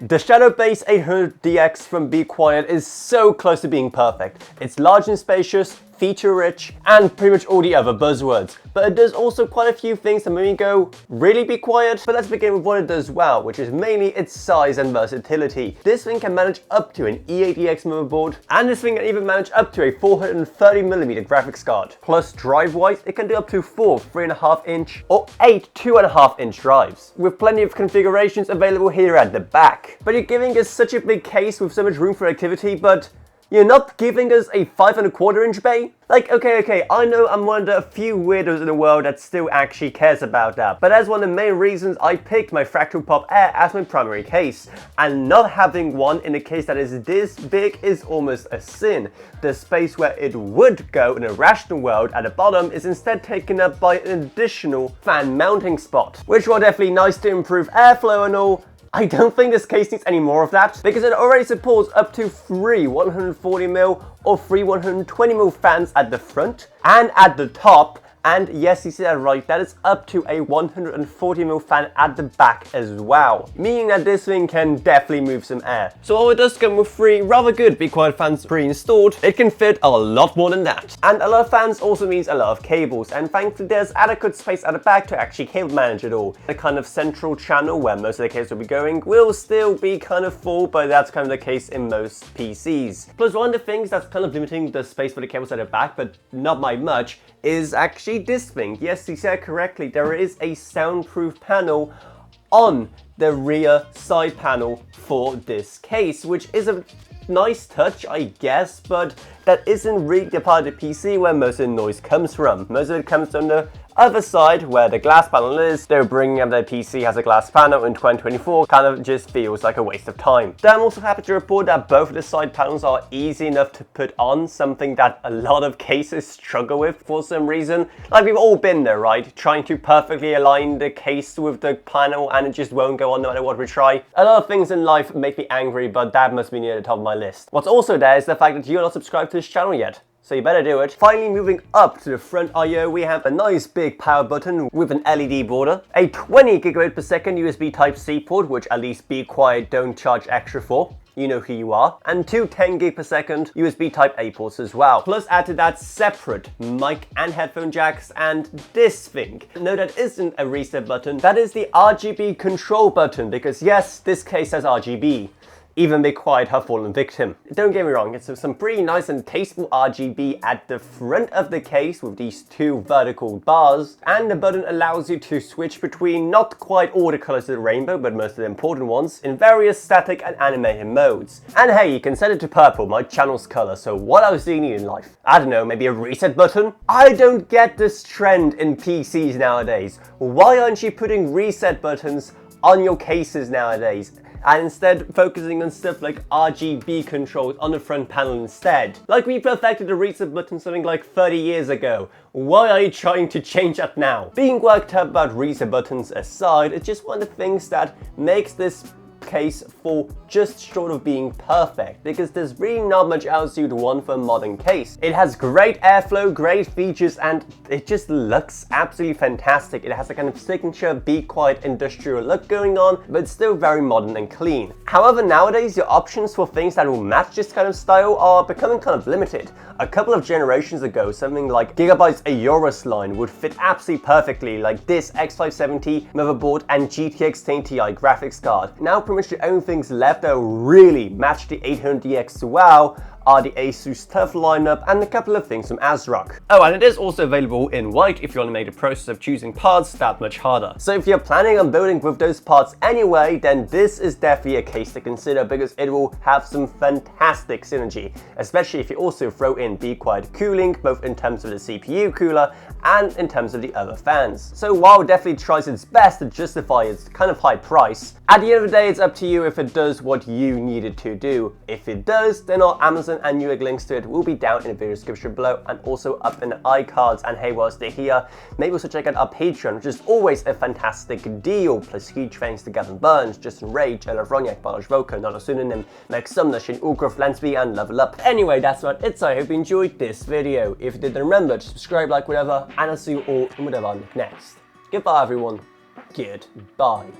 The Shadow Base 800DX from Be Quiet is so close to being perfect. It's large and spacious, feature-rich, and pretty much all the other buzzwords. But it does also quite a few things that make me go, really Be Quiet? But let's begin with what it does well, which is mainly its size and versatility. This thing can manage up to an E80X motherboard, and this thing can even manage up to a 430mm graphics card. Plus, drive-wise, it can do up to 4 3.5-inch or 8 2.5-inch drives, with plenty of configurations available here at the back. But you're giving us such a big case with so much room for activity, but you're not giving us a 5.25-inch bay? Like, okay, I know I'm one of the few weirdos in the world that still actually cares about that, but that's one of the main reasons I picked my Fractal Pop Air as my primary case, and not having one in a case that is this big is almost a sin. The space where it would go in a rational world at the bottom is instead taken up by an additional fan mounting spot, which while definitely nice to improve airflow and all, I don't think this case needs any more of that, because it already supports up to 3 140mm or 3 120mm fans at the front and at the top. And yes, you see that right, that is up to a 140mm fan at the back as well, meaning that this thing can definitely move some air. So while it does come with 3 rather good Be Quiet fans pre-installed, it can fit a lot more than that. And a lot of fans also means a lot of cables, and thankfully there's adequate space at the back to actually cable manage it all. The kind of central channel where most of the cables will be going will still be kind of full, but that's kind of the case in most PCs. Plus, one of the things that's kind of limiting the space for the cables at the back, but not by much, is actually this thing. Yes, you said correctly, there is a soundproof panel on the rear side panel for this case, which is a nice touch, I guess, but that isn't really the part of the PC where most of the noise comes from. Most of it comes from the other side where the glass panel is. They're bringing up their PC has a glass panel in 2024, kind of just feels like a waste of time. Though I'm also happy to report that both of the side panels are easy enough to put on, something that a lot of cases struggle with for some reason. Like, we've all been there, right? Trying to perfectly align the case with the panel and it just won't go on no matter what we try. A lot of things in life make me angry, but that must be near the top of my list. What's also there is the fact that you're not subscribed to this channel yet, so you better do it. Finally, moving up to the front I/O, we have a nice big power button with an LED border, a 20GB per second USB Type-C port, which at least Be Quiet don't charge extra for. You know who you are. And 2 10GB per second USB Type-A ports as well. Plus, add to that separate mic and headphone jacks, and this thing. No, that isn't a reset button. That is the RGB control button, because yes, this case has RGB. Even Be Quiet have fallen victim. Don't get me wrong, it's some pretty nice and tasteful RGB at the front of the case with these 2 vertical bars, and the button allows you to switch between not quite all the colors of the rainbow, but most of the important ones, in various static and animated modes. And hey, you can set it to purple, my channel's color, so what else do you need in life? I don't know, maybe a reset button? I don't get this trend in PCs nowadays. Why aren't you putting reset buttons on your cases nowadays, and instead focusing on stuff like RGB controls on the front panel instead? Like, we perfected the reset button something like 30 years ago. Why are you trying to change that now? Being worked up about reset buttons aside, it's just one of the things that makes this case fall just short of being perfect, because there's really not much else you'd want for a modern case. It has great airflow, great features, and it just looks absolutely fantastic. It has a kind of signature Be Quiet industrial look going on, but still very modern and clean. However, nowadays your options for things that will match this kind of style are becoming kind of limited. A couple of generations ago, something like Gigabyte's Aorus line would fit absolutely perfectly, like this X570 motherboard and GTX 10 Ti graphics card. Now pretty much the only things left that really match the 800DX well are the Asus TUF lineup and a couple of things from ASRock. Oh, and it is also available in white if you want to make the process of choosing parts that much harder. So if you're planning on building with those parts anyway, then this is definitely a case to consider, because it will have some fantastic synergy, especially if you also throw in Be Quiet cooling, both in terms of the CPU cooler and in terms of the other fans. So while it definitely tries its best to justify its kind of high price, at the end of the day, it's up to you if it does what you need it to do. If it does, then our Amazon and Newegg links to it will be down in the video description below and also up in the iCards. And hey, whilst they're here, maybe also check out our Patreon, which is always a fantastic deal. Plus huge thanks to Gavin Burns, Justin Rage, Ella Vroniak, Balazs Voka, Nano Synonym, Meg Sumner, Shane Ulgroff, Lansby, and Level Up. Anyway, that's what it's. I hope you enjoyed this video. If you did, then remember to subscribe, like, whatever, and I'll see you all in whatever I make next. Goodbye, everyone. Goodbye.